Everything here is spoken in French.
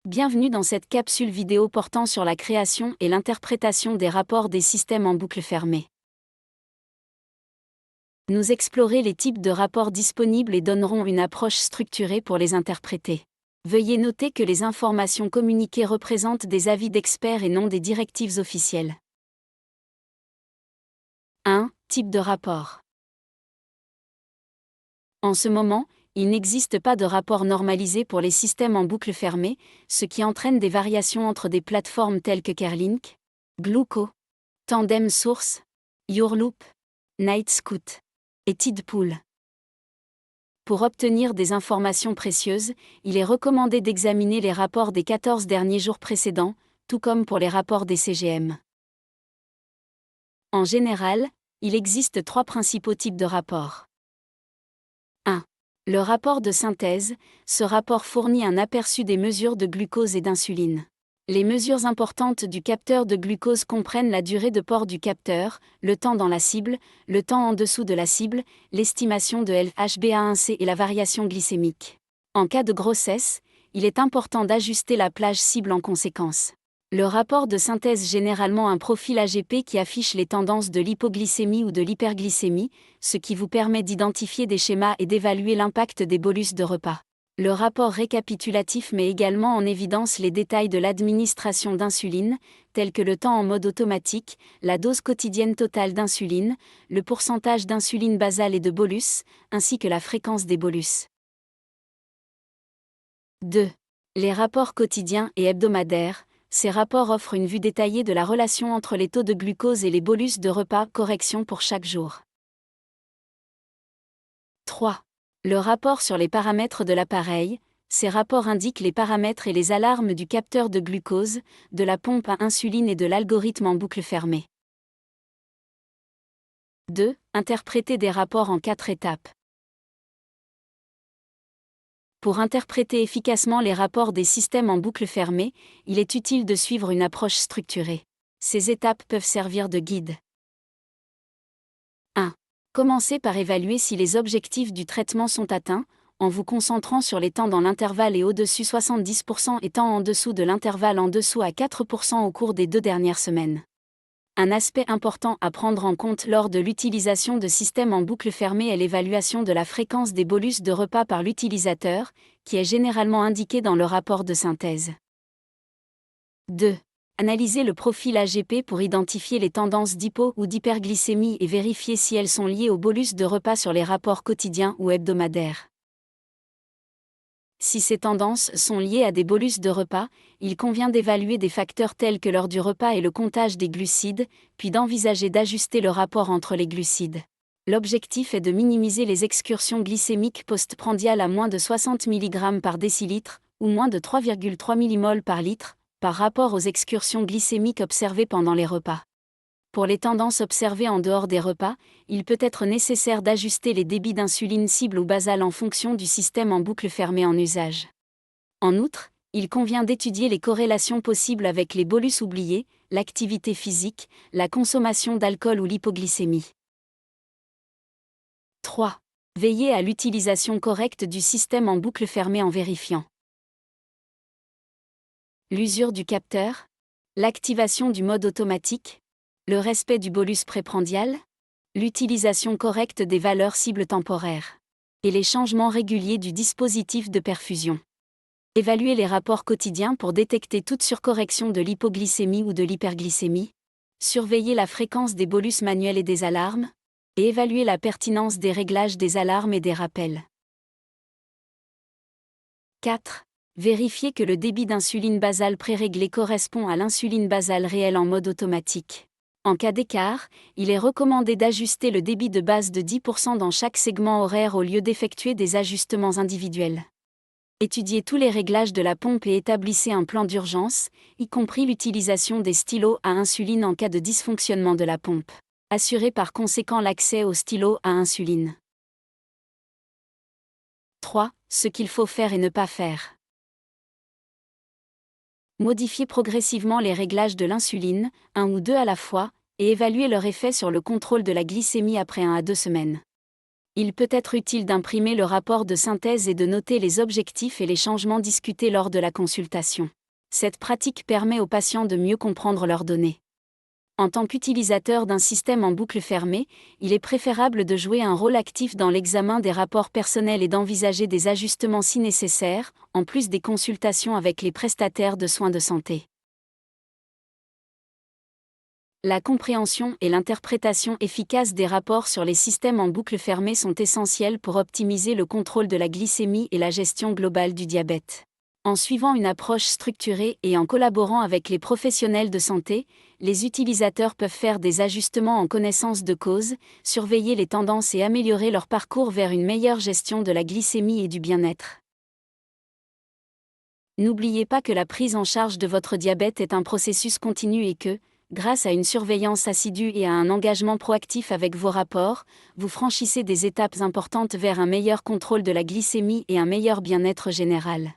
Bienvenue dans cette capsule vidéo portant sur la création et l'interprétation des rapports des systèmes en boucle fermée. Nous explorerons les types de rapports disponibles et donnerons une approche structurée pour les interpréter. Veuillez noter que les informations communiquées représentent des avis d'experts et non des directives officielles. 1. Type de rapport. En ce moment, il n'existe pas de rapport normalisé pour les systèmes en boucle fermée, ce qui entraîne des variations entre des plateformes telles que Kerlink, Gluco, Tandem Source, Yourloop, Nightscout et Tidpool. Pour obtenir des informations précieuses, il est recommandé d'examiner les rapports des 14 derniers jours précédents, tout comme pour les rapports des CGM. En général, il existe 3 principaux types de rapports. 1. Le rapport de synthèse. Ce rapport fournit un aperçu des mesures de glucose et d'insuline. Les mesures importantes du capteur de glucose comprennent la durée de port du capteur, le temps dans la cible, le temps en dessous de la cible, l'estimation de LHbA1c et la variation glycémique. En cas de grossesse, il est important d'ajuster la plage cible en conséquence. Le rapport de synthèse généralement un profil AGP qui affiche les tendances de l'hypoglycémie ou de l'hyperglycémie, ce qui vous permet d'identifier des schémas et d'évaluer l'impact des bolus de repas. Le rapport récapitulatif met également en évidence les détails de l'administration d'insuline, tels que le temps en mode automatique, la dose quotidienne totale d'insuline, le pourcentage d'insuline basale et de bolus, ainsi que la fréquence des bolus. 2. Les rapports quotidiens et hebdomadaires. Ces rapports offrent une vue détaillée de la relation entre les taux de glucose et les bolus de repas, correction pour chaque jour. 3. Le rapport sur les paramètres de l'appareil. Ces rapports indiquent les paramètres et les alarmes du capteur de glucose, de la pompe à insuline et de l'algorithme en boucle fermée. 2. Interpréter des rapports en 4 étapes. Pour interpréter efficacement les rapports des systèmes en boucle fermée, il est utile de suivre une approche structurée. Ces étapes peuvent servir de guide. 1. Commencez par évaluer si les objectifs du traitement sont atteints, en vous concentrant sur les temps dans l'intervalle et au-dessus 70% et temps en dessous de l'intervalle en dessous à 4% au cours des 2 dernières semaines. Un aspect important à prendre en compte lors de l'utilisation de systèmes en boucle fermée est l'évaluation de la fréquence des bolus de repas par l'utilisateur, qui est généralement indiquée dans le rapport de synthèse. 2. Analysez le profil AGP pour identifier les tendances d'hypo ou d'hyperglycémie et vérifier si elles sont liées aux bolus de repas sur les rapports quotidiens ou hebdomadaires. Si ces tendances sont liées à des bolus de repas, il convient d'évaluer des facteurs tels que l'heure du repas et le comptage des glucides, puis d'envisager d'ajuster le rapport entre les glucides. L'objectif est de minimiser les excursions glycémiques postprandiales à moins de 60 mg par décilitre, ou moins de 3,3 mmol par litre, par rapport aux excursions glycémiques observées pendant les repas. Pour les tendances observées en dehors des repas, il peut être nécessaire d'ajuster les débits d'insuline cible ou basale en fonction du système en boucle fermée en usage. En outre, il convient d'étudier les corrélations possibles avec les bolus oubliés, l'activité physique, la consommation d'alcool ou l'hypoglycémie. 3. Veillez à l'utilisation correcte du système en boucle fermée en vérifiant l'usure du capteur, l'activation du mode automatique, le respect du bolus préprandial, l'utilisation correcte des valeurs cibles temporaires, et les changements réguliers du dispositif de perfusion. Évaluez les rapports quotidiens pour détecter toute surcorrection de l'hypoglycémie ou de l'hyperglycémie, surveillez la fréquence des bolus manuels et des alarmes, et évaluez la pertinence des réglages des alarmes et des rappels. 4. Vérifiez que le débit d'insuline basale préréglé correspond à l'insuline basale réelle en mode automatique. En cas d'écart, il est recommandé d'ajuster le débit de base de 10% dans chaque segment horaire au lieu d'effectuer des ajustements individuels. Étudiez tous les réglages de la pompe et établissez un plan d'urgence, y compris l'utilisation des stylos à insuline en cas de dysfonctionnement de la pompe. Assurez par conséquent l'accès aux stylos à insuline. 3. Ce qu'il faut faire et ne pas faire. Modifiez progressivement les réglages de l'insuline, 1 ou 2 à la fois, et évaluez leur effet sur le contrôle de la glycémie après 1 à 2 semaines. Il peut être utile d'imprimer le rapport de synthèse et de noter les objectifs et les changements discutés lors de la consultation. Cette pratique permet aux patients de mieux comprendre leurs données. En tant qu'utilisateur d'un système en boucle fermée, il est préférable de jouer un rôle actif dans l'examen des rapports personnels et d'envisager des ajustements si nécessaire, en plus des consultations avec les prestataires de soins de santé. La compréhension et l'interprétation efficace des rapports sur les systèmes en boucle fermée sont essentielles pour optimiser le contrôle de la glycémie et la gestion globale du diabète. En suivant une approche structurée et en collaborant avec les professionnels de santé, les utilisateurs peuvent faire des ajustements en connaissance de cause, surveiller les tendances et améliorer leur parcours vers une meilleure gestion de la glycémie et du bien-être. N'oubliez pas que la prise en charge de votre diabète est un processus continu et que, grâce à une surveillance assidue et à un engagement proactif avec vos rapports, vous franchissez des étapes importantes vers un meilleur contrôle de la glycémie et un meilleur bien-être général.